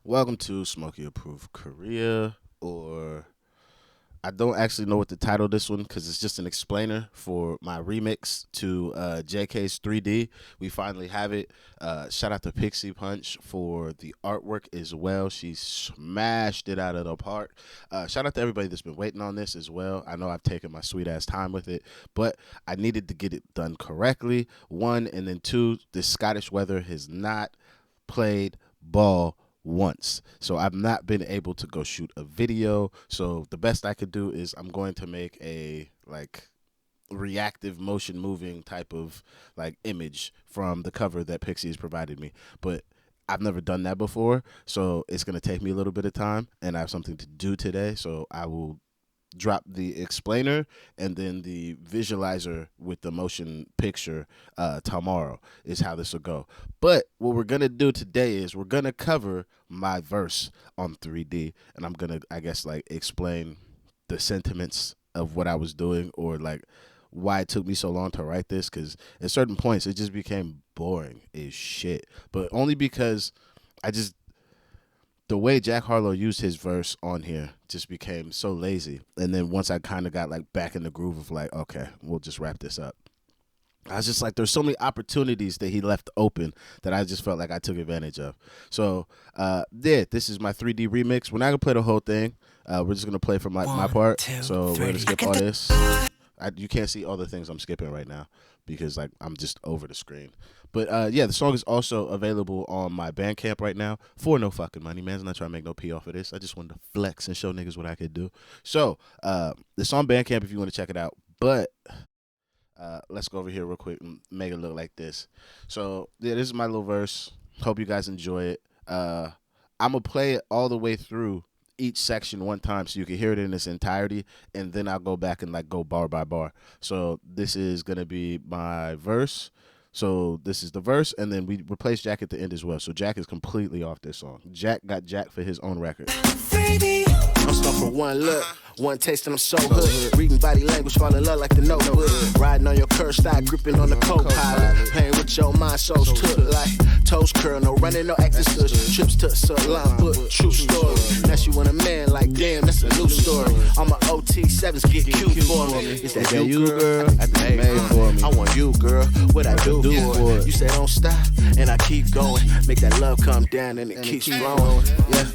Welcome to Smokey Approved Korea, or I don't actually know what to title this one because it's just an explainer for my remix to JK's 3D. We finally have it. Shout out to Pixie Punch for the artwork as well. She smashed it out of the park. Shout out to everybody that's been waiting on this as well. I know I've taken my sweet ass time with it, but I needed to get it done correctly. One, and then two, this Scottish weather has not played ball once. So I've not been able to go shoot a video. So the best I could do is I'm going to make a like reactive motion moving type of like image from the cover that Pixie has provided me. But I've never done that before, so it's going to take me a little bit of time and I have something to do today, so I will drop the explainer and then the visualizer with the motion picture tomorrow is how this will go. But what we're gonna do today is we're gonna cover my verse on 3D, and I'm gonna, I guess, like explain the sentiments of what I was doing, or like why it took me so long to write this, because at certain points it just became boring as shit, but only because I just, the way Jack Harlow used his verse on here just became so lazy. And then once I kind of got like back in the groove of like, okay, we'll just wrap this up, I was just like, there's so many opportunities that he left open that I just felt like I took advantage of. So, yeah, this is my 3D remix. We're not gonna play the whole thing. We're just gonna play from my part. So we're gonna skip all this. You can't see all the things I'm skipping right now because like I'm just over the screen. But yeah, the song is also available on my Bandcamp right now for no fucking money. Man's not trying to make no P off of this. I just wanted to flex and show niggas what I could do. So it's on Bandcamp if you want to check it out. But let's go over here real quick and make it look like this. So yeah, this is my little verse. Hope you guys enjoy it. I'm gonna play it all the way through each section one time so you can hear it in its entirety, and then I'll go back and like go bar by bar. So this is gonna be my verse. So this is the verse, and then we replace Jack at the end as well. So Jack is completely off this song. Jack got Jack for his own record. I'm stuck for one look, one taste, and I'm so hood. Reading body language, fall in love like the notebook. Riding on your curve, start gripping on the co-pilot. Playing with your mind, souls took like toes curl. No running, no acting stush. Trips to salon, but true story. Now she want a man like, damn, that's a new story. I'm a OT7s, get cute for me. Is that you, girl? I think made for me. I want you, girl. What I do for it? You say don't stop, and I keep going. Make that love come down, and it keeps flowing. Yeah.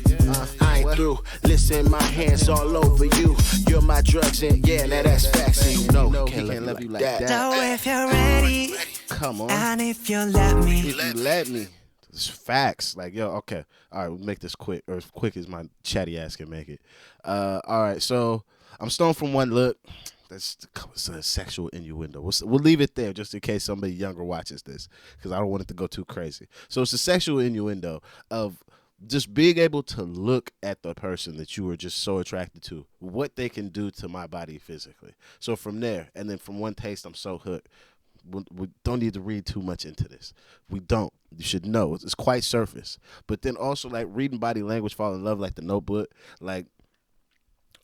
I ain't through. Listen, my hands all over you. You're my drugs, and yeah, now that's facts. And you know, he can't love you like that. So if you're ready, Come on. and if you let me, If you let me. It's facts. Like, yo, okay. All right, we'll make this quick, or as quick as my chatty ass can make it. All right, so I'm stoned from one look. That's a sexual innuendo. We'll leave it there just in case somebody younger watches this, because I don't want it to go too crazy. So it's a sexual innuendo of just being able to look at the person that you were just so attracted to, what they can do to my body physically. So from there, and then from one taste, I'm so hooked. We don't need to read too much into this. We don't. You should know. It's quite surface. But then also, like, reading body language, fall in love like the notebook. Like,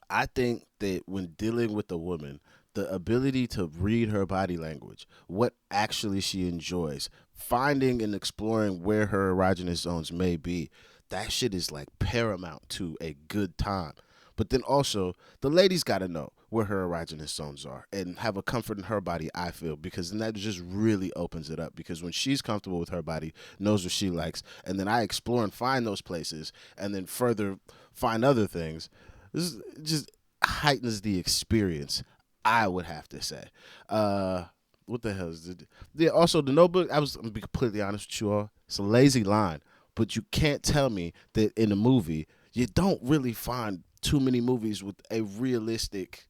I think that when dealing with a woman, the ability to read her body language, what actually she enjoys, finding and exploring where her erogenous zones may be, that shit is like paramount to a good time. But then also, the ladies got to know where her erogenous zones are and have a comfort in her body, I feel, because then that just really opens it up. Because when she's comfortable with her body, knows what she likes, and then I explore and find those places and then further find other things, this just heightens the experience, I would have to say. What the hell is it? Yeah, also, the notebook, I'm going to be completely honest with you all, it's a lazy line. But you can't tell me that in a movie, you don't really find too many movies with a realistic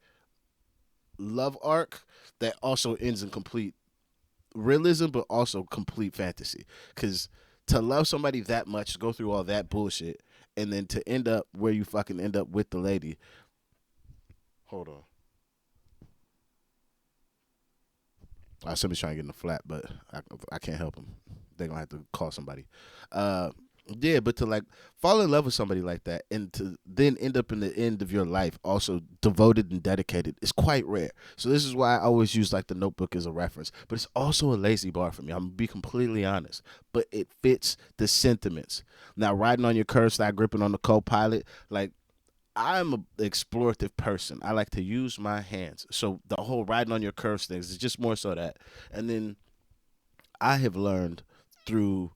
love arc that also ends in complete realism, but also complete fantasy. Because to love somebody that much, go through all that bullshit, and then to end up where you fucking end up with the lady. Hold on. Somebody's trying to get in the flat, but I can't help them. They're going to have to call somebody. Yeah, but to like fall in love with somebody like that and to then end up in the end of your life also devoted and dedicated is quite rare. So this is why I always use like the Notebook as a reference. But it's also a lazy bar for me. I'm gonna be completely honest. But it fits the sentiments. Now riding on your curve, start gripping on the co-pilot, like I'm an explorative person. I like to use my hands. So the whole riding on your curves things is just more so that. And then I have learned through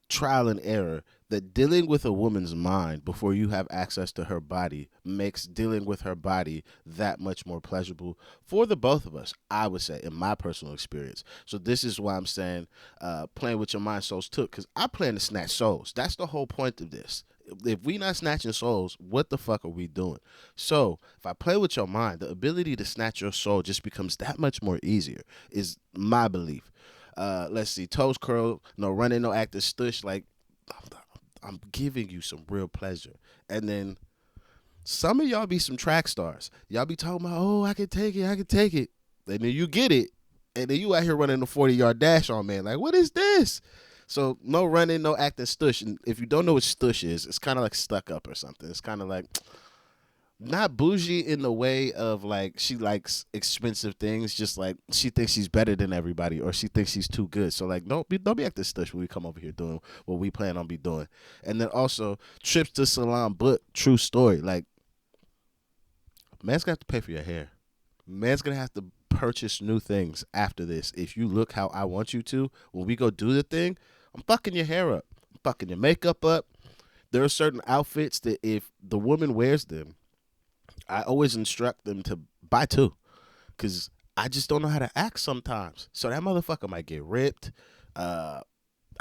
trial and error that dealing with a woman's mind before you have access to her body makes dealing with her body that much more pleasurable for the both of us, I would say, in my personal experience. So this is why I'm saying playing with your mind souls took, because I plan to snatch souls. That's the whole point of this. If we not snatching souls, what the fuck are we doing? So if I play with your mind, the ability to snatch your soul just becomes that much more easier, is my belief. Let's see, toes curl, no running, no acting stush. Like I'm giving you some real pleasure. And then some of y'all be some track stars. Y'all be talking about, oh, I can take it, I can take it. And then you get it. And then you out here running a 40-yard dash on man. Like, what is this? So no running, no acting stush. And if you don't know what stush is, it's kind of like stuck up or something. It's kind of like not bougie in the way of like she likes expensive things, just like she thinks she's better than everybody or she thinks she's too good. So like don't be acting stush when we come over here doing what we plan on be doing. And then also trips to salon, but true story. Like man's gonna have to pay for your hair. Man's gonna have to purchase new things after this. If you look how I want you to, when we go do the thing, I'm fucking your hair up. I'm fucking your makeup up. There are certain outfits that if the woman wears them, I always instruct them to buy two, because I just don't know how to act sometimes. So that motherfucker might get ripped. I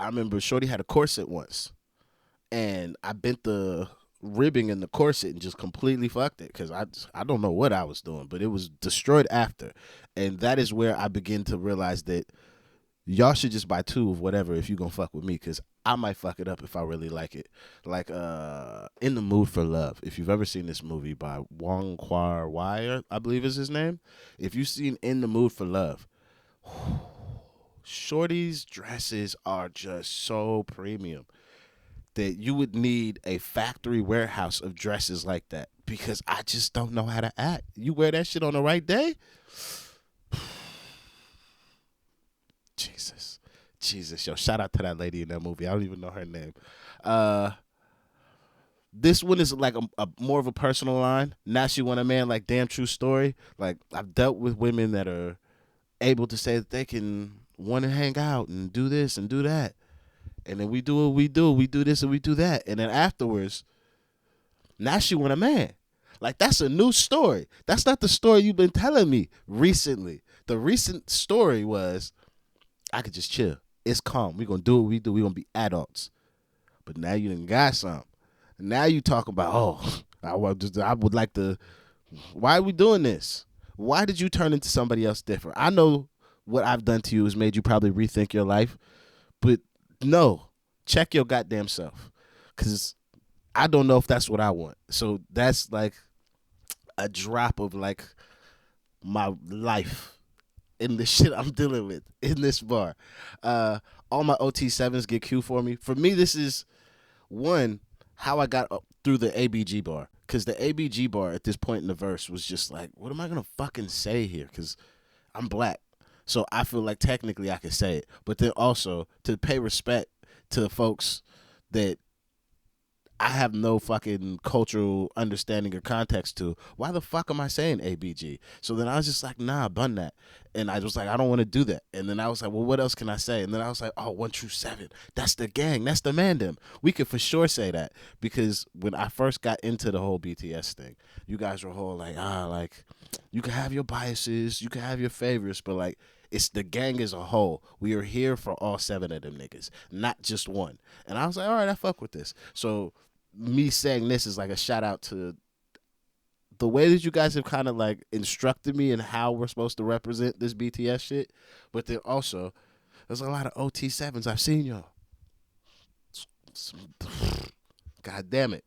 remember Shorty had a corset once, and I bent the ribbing in the corset and just completely fucked it because I don't know what I was doing, but it was destroyed after. And that is where I begin to realize that y'all should just buy two of whatever if you gonna fuck with me, because I might fuck it up if I really like it. Like In the Mood for Love. If you've ever seen this movie by Wong Kar Wai, I believe is his name. If you've seen In the Mood for Love, Shorty's dresses are just so premium that you would need a factory warehouse of dresses like that, because I just don't know how to act. You wear that shit on the right day? Jesus, yo, shout out to that lady in that movie. I don't even know her name. This one is like a more of a personal line. Now she want a man, like damn true story. Like I've dealt with women that are able to say that they can want to hang out and do this and do that, and then we do what we do. We do this and we do that, and then afterwards, now she want a man. Like that's a new story. That's not the story you've been telling me recently. The recent story was I could just chill. It's calm. We gonna do what we do. We gonna be adults. But now you done got some. Now you talk about, oh, I would like to. Why are we doing this? Why did you turn into somebody else different? I know what I've done to you has made you probably rethink your life, but no, check your goddamn self, because I don't know if that's what I want. So that's like a drop of like my life in the shit I'm dealing with in this bar. All my OT7s get Q for me. For me, this is one, how I got up through the ABG bar. Because the ABG bar at this point in the verse was just like, what am I going to fucking say here? Because I'm black. So I feel like technically I can say it. But then also to pay respect to folks that I have no fucking cultural understanding or context to. Why the fuck am I saying ABG? So then I was just like, nah, bun that. And I was like, I don't want to do that. And then I was like, well, what else can I say? And then I was like, oh, 1-7. That's the gang. That's the mandem. We could for sure say that. Because when I first got into the whole BTS thing, you guys were whole like you can have your biases, you can have your favorites, but like, it's the gang as a whole. We are here for all 7 of them niggas, not just one. And I was like, all right, I fuck with this. So me saying this is like a shout out to the way that you guys have kind of like instructed me in how we're supposed to represent this BTS shit. But then also, there's a lot of OT7s. I've seen y'all. God damn it.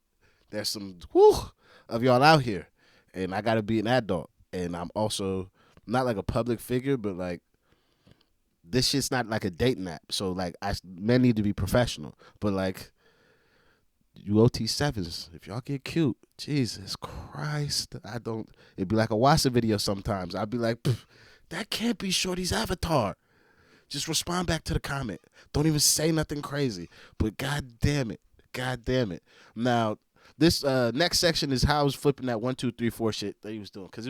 There's some of y'all out here. And I got to be an adult. And I'm also not like a public figure, but like, this shit's not like a dating app. So like, men need to be professional. But like, you OT7s, if y'all get cute, Jesus Christ, I don't. It'd be like a Wassa video sometimes. I'd be like, that can't be Shorty's avatar. Just respond back to the comment. Don't even say nothing crazy. But God damn it. God damn it. Now, this next section is how I was flipping that 1, 2, 3, 4 shit that he was doing. Because it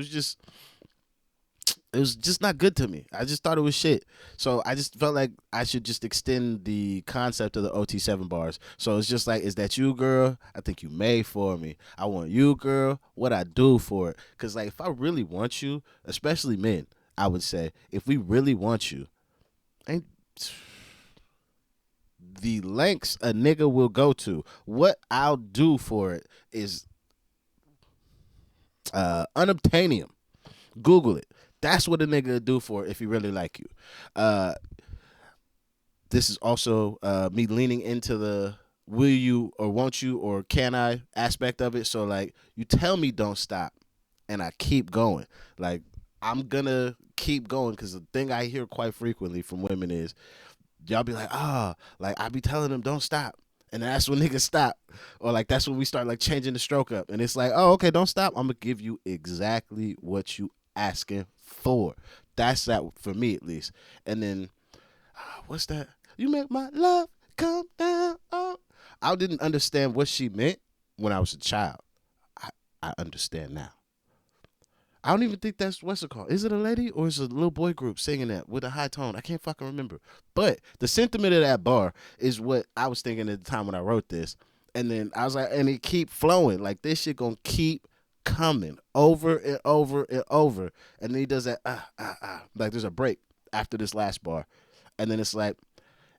was just not good to me. I just thought it was shit. So I just felt like I should just extend the concept of the OT7 bars. So it's just like, is that you, girl? I think you made for me. I want you, girl. What I do for it? Because like, if I really want you, especially men, I would say, if we really want you, ain't the lengths a nigga will go to, what I'll do for it is unobtainium. Google it. That's what a nigga will do for it if he really like you. This is also me leaning into the will you or won't you or can I aspect of it. So like, you tell me don't stop and I keep going. Like, I'm gonna keep going, because the thing I hear quite frequently from women is y'all be like, like I be telling them don't stop, and that's when niggas stop, or like that's when we start like changing the stroke up, and it's like, oh, okay, don't stop. I'm gonna give you exactly what you asking for. That's that for me at least. And then what's that? You make my love come down. Oh, I didn't understand what she meant when I was a child. I understand now. I don't even think that's what's it called. Is it a lady or is it a little boy group singing that with a high tone? I can't fucking remember. But the sentiment of that bar is what I was thinking at the time when I wrote this. And then I was like, and it keep flowing. Like, this shit gonna keep coming over and over and over. And then he does that, like there's a break after this last bar. And then it's like,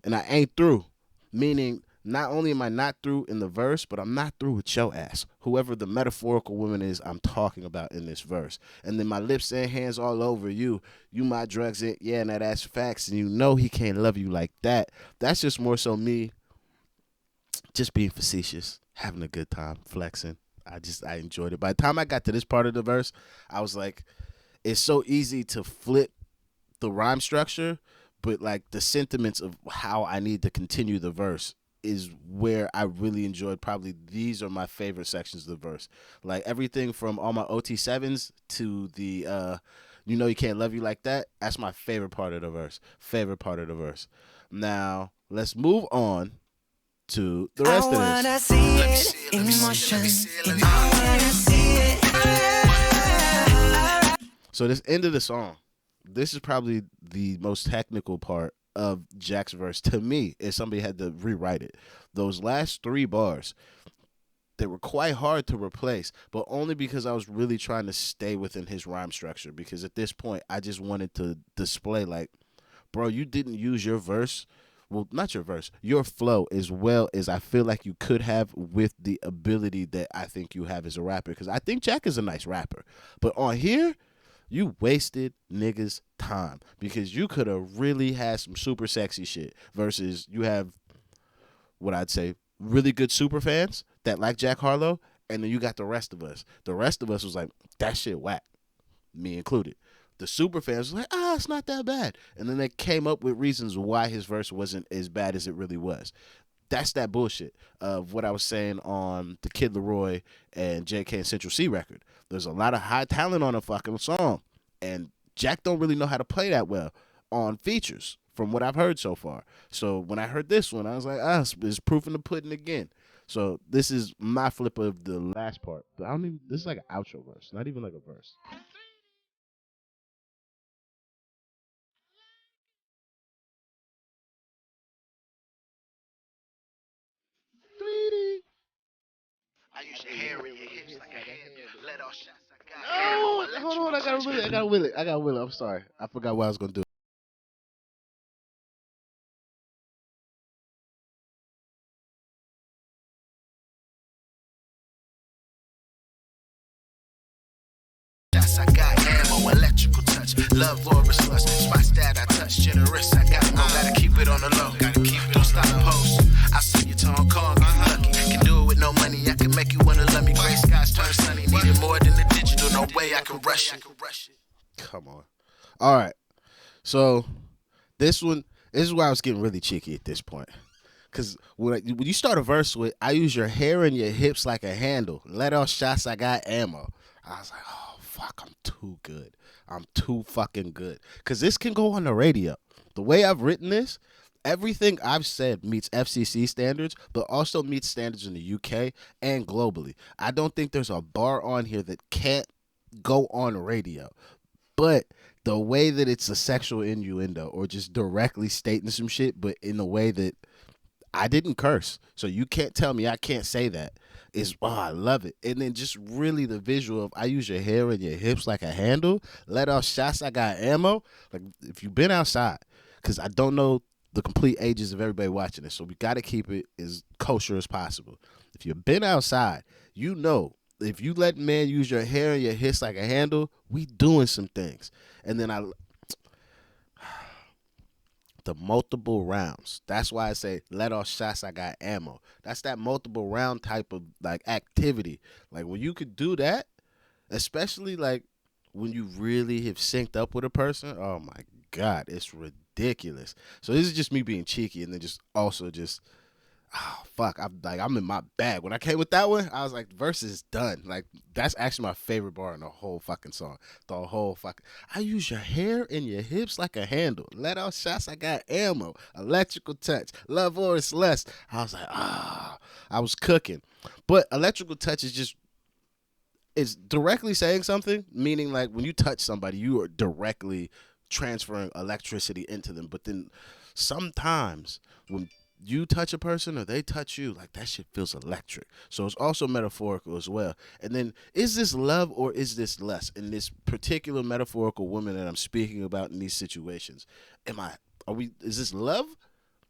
and I ain't through. Meaning, not only am I not through in the verse, but I'm not through with your ass. Whoever the metaphorical woman is I'm talking about in this verse. And then my lips and hands all over you. You my drugs, yeah, and that's facts. And you know he can't love you like that. That's just more so me just being facetious, having a good time, flexing. I enjoyed it. By the time I got to this part of the verse, I was like, it's so easy to flip the rhyme structure, but like the sentiments of how I need to continue the verse is where I really enjoyed. Probably these are my favorite sections of the verse. Like everything from all my OT7s to the you know you can't love you like that. That's my favorite part of the verse. Favorite part of the verse. Now let's move on to the rest of this. See it in motion. I wanna see it. So this end of the song, this is probably the most technical part of Jack's verse to me, if somebody had to rewrite it. Those last 3 bars, they were quite hard to replace, but only because I was really trying to stay within his rhyme structure, because at this point I just wanted to display like, bro, you didn't use your verse, well, not your verse, your flow as well as I feel like you could have with the ability that I think you have as a rapper, because I think Jack is a nice rapper, but on here, you wasted niggas' time, because you could have really had some super sexy shit versus you have what I'd say really good super fans that like Jack Harlow, and then you got the rest of us. The rest of us was like, that shit whack, me included. The super fans was like, it's not that bad. And then they came up with reasons why his verse wasn't as bad as it really was. That's that bullshit of what I was saying on the Kid Laroi and JK and Central C record. There's a lot of high talent on a fucking song, and Jack don't really know how to play that well on features from what I've heard so far. So when I heard this one, I was like, it's proof in the pudding again. So this is my flip of the last part. But I don't even, this is like an outro verse, not even like a verse. I used to hair in your hips like a handle. Let off shots. Oh, hold on, I got Willie. I'm sorry, I forgot what I was gonna do. Shots, I got ammo, electrical touch. Love Laura's lust. Spots that I touch. Generous, I got no. Gotta keep it on the low. Gotta keep it. Don't stop post. I see your tone, call me lucky. Can do it with no money. I can make you wanna love me. Gray skies turn sunny. Needed more than the digital. No way I can rush it. Come on. All right. So this one, this is why I was getting really cheeky at this point, Cause when you start a verse with, I use your hair and your hips like a handle. Let off shots, I got ammo. I was like, oh fuck, I'm too good. I'm too fucking good. Cause this can go on the radio. The way I've written this, everything I've said meets FCC standards, but also meets standards in the UK and globally. I don't think there's a bar on here that can't go on radio. But the way that it's a sexual innuendo or just directly stating some shit, but in a way that I didn't curse, so you can't tell me I can't say that. Is I love it. And then just really the visual of I use your hair and your hips like a handle. Let off shots, I got ammo. Like if you've been outside, because I don't know the complete ages of everybody watching this, so we got to keep it as kosher as possible. If you've been outside, you know if you let man use your hair and your hips like a handle, we doing some things. And then the multiple rounds. That's why I say let off shots, I got ammo. That's that multiple round type of like activity. Like when you could do that, especially like when you really have synced up with a person, oh my God, it's ridiculous. So this is just me being cheeky and then just also just oh fuck, I'm in my bag. When I came with that one, I was like, verse is done. Like that's actually my favorite bar in the whole fucking song. The whole fucking I use your hair and your hips like a handle. Let out shots, I got ammo. Electrical touch. Love or it's less. I was like, I was cooking. But electrical touch is just it's directly saying something, meaning like when you touch somebody, you are directly transferring electricity into them. But then sometimes when you touch a person or they touch you, like that shit feels electric. So it's also metaphorical as well. And then is this love or is this less? In this particular metaphorical woman that I'm speaking about in these situations, is this love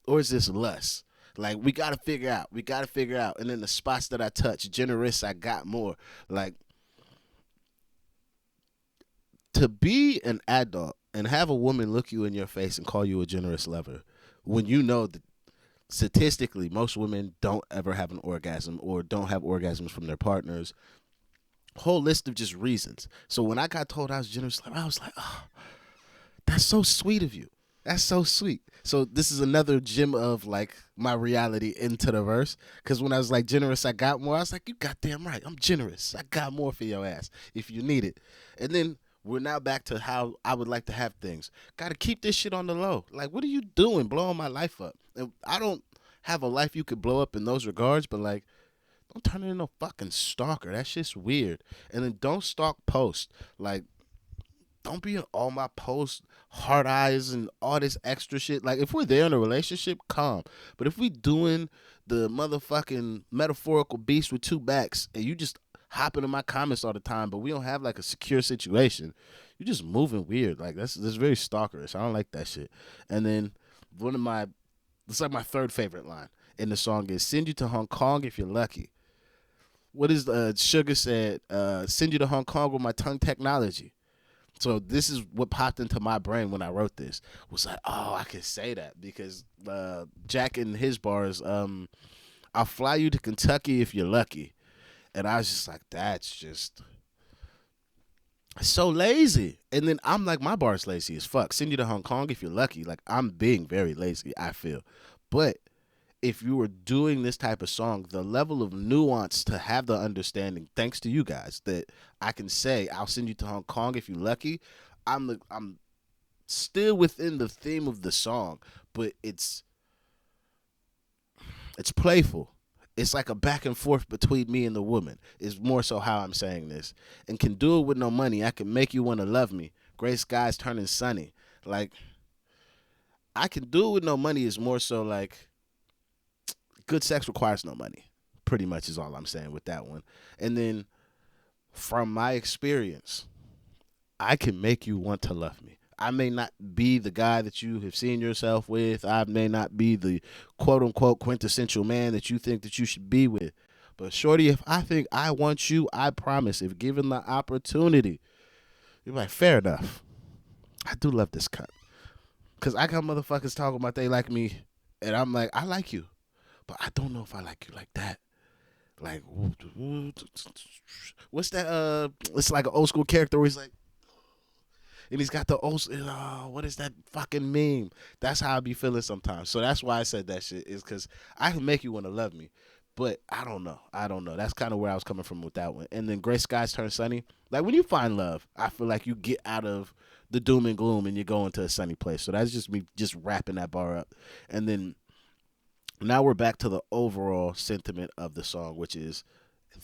or is this lust? Like we gotta figure out. And then the spots that I touch, generous, I got more. Like to be an adult and have a woman look you in your face and call you a generous lover when you know that statistically most women don't ever have an orgasm or don't have orgasms from their partners, whole list of just reasons. So when I got told I was generous, I was like, oh, that's so sweet of you. That's so sweet. So this is another gem of like my reality into the verse. Because when I was like generous, I got more. I was like, you goddamn right. I'm generous. I got more for your ass if you need it. And then we're now back to how I would like to have things. Got to keep this shit on the low. Like, what are you doing blowing my life up? And I don't have a life you could blow up in those regards, but like, don't turn into no fucking stalker. That shit's weird. And then don't stalk post. Like, don't be in all my posts, hard eyes and all this extra shit. Like, if we're there in a relationship, calm. But if we doing the motherfucking metaphorical beast with two backs and you just hopping in my comments all the time, but we don't have like a secure situation, you're just moving weird. Like, that's very stalkerish. I don't like that shit. And then it's like my third favorite line in the song is send you to Hong Kong if you're lucky. What is Sugar said, send you to Hong Kong with my tongue technology. So this is what popped into my brain when I wrote this. Was like, oh, I could say that because Jack in his bars, I'll fly you to Kentucky if you're lucky. And I was just like, that's just so lazy. And then I'm like, my bar's lazy as fuck. Send you to Hong Kong if you're lucky. Like, I'm being very lazy, I feel. But if you were doing this type of song, the level of nuance to have the understanding, thanks to you guys, that I can say, I'll send you to Hong Kong if you're lucky. I'm still within the theme of the song, but it's playful. It's like a back and forth between me and the woman is more so how I'm saying this. And can do it with no money. I can make you want to love me. Gray skies turning sunny. Like, I can do it with no money is more so like good sex requires no money. Pretty much is all I'm saying with that one. And then from my experience, I can make you want to love me. I may not be the guy that you have seen yourself with. I may not be the quote-unquote quintessential man that you think that you should be with. But shorty, if I think I want you, I promise, if given the opportunity, you're like, fair enough. I do love this cunt. Because I got motherfuckers talking about they like me, and I'm like, I like you. But I don't know if I like you like that. Like, what's that? It's like an old school character where he's like, and he's got the old. Oh, what is that fucking meme? That's how I be feeling sometimes. So that's why I said that shit is because I can make you want to love me, but I don't know. I don't know. That's kind of where I was coming from with that one. And then Gray Skies Turn Sunny. Like when you find love, I feel like you get out of the doom and gloom and you go into a sunny place. So that's just me just wrapping that bar up, and then now we're back to the overall sentiment of the song, which is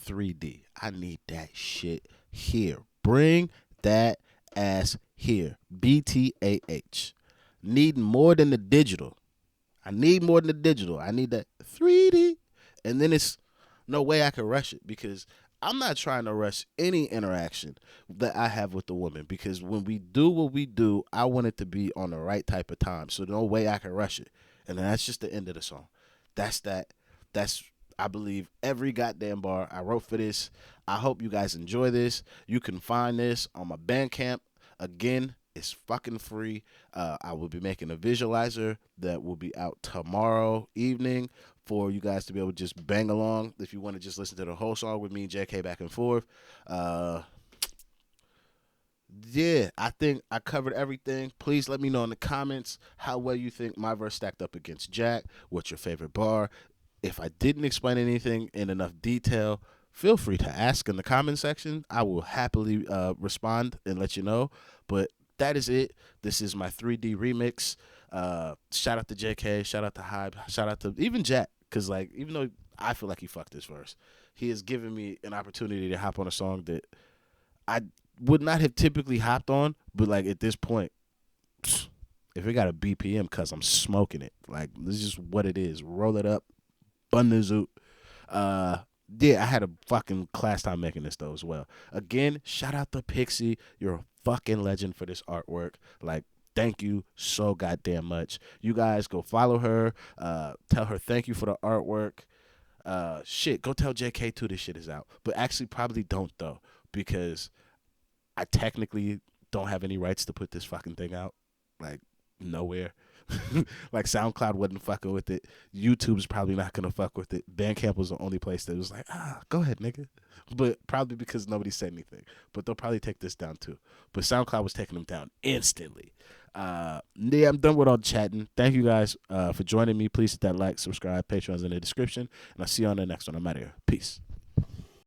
3D. I need that shit here. Bring that ass here. BTAH. Need more than the digital. I need more than the digital. I need that 3D. And then it's no way I can rush it because I'm not trying to rush any interaction that I have with the woman because when we do what we do, I want it to be on the right type of time. So no way I can rush it. And then that's just the end of the song. That's that. That's, I believe, every goddamn bar I wrote for this. I hope you guys enjoy this. You can find this on my Bandcamp. Again, it's fucking free. I will be making a visualizer that will be out tomorrow evening for you guys to be able to just bang along if you want to just listen to the whole song with me and JK back and forth. Yeah, I think I covered everything. Please let me know in the comments how well you think my verse stacked up against Jack. What's your favorite bar? If I didn't explain anything in enough detail, feel free to ask in the comment section. I will happily respond and let you know. But that is it. This is my 3D remix. Shout out to JK. Shout out to Hype. Shout out to even Jack. Because, like, even though I feel like he fucked this verse, he has given me an opportunity to hop on a song that I would not have typically hopped on. But, like, at this point, if it got a BPM, cuz I'm smoking it. Like, this is just what it is. Roll it up. Bun the zoot. Yeah, I had a fucking class time making this though as well. Again, shout out to Pixie. You're a fucking legend for this artwork. Like, thank you so goddamn much. You guys go follow her. Tell her thank you for the artwork. Shit, go tell JK too this shit is out. But actually probably don't though, because I technically don't have any rights to put this fucking thing out. Like, nowhere. Like SoundCloud wasn't fucking with it. YouTube's probably not gonna fuck with it. Bandcamp was the only place that was like, go ahead, nigga. But probably because nobody said anything. But they'll probably take this down too. But SoundCloud was taking them down instantly. Yeah, I'm done with all the chatting. Thank you guys for joining me. Please hit that like, subscribe, Patreon's in the description, and I'll see you on the next one. I'm out of here. Peace.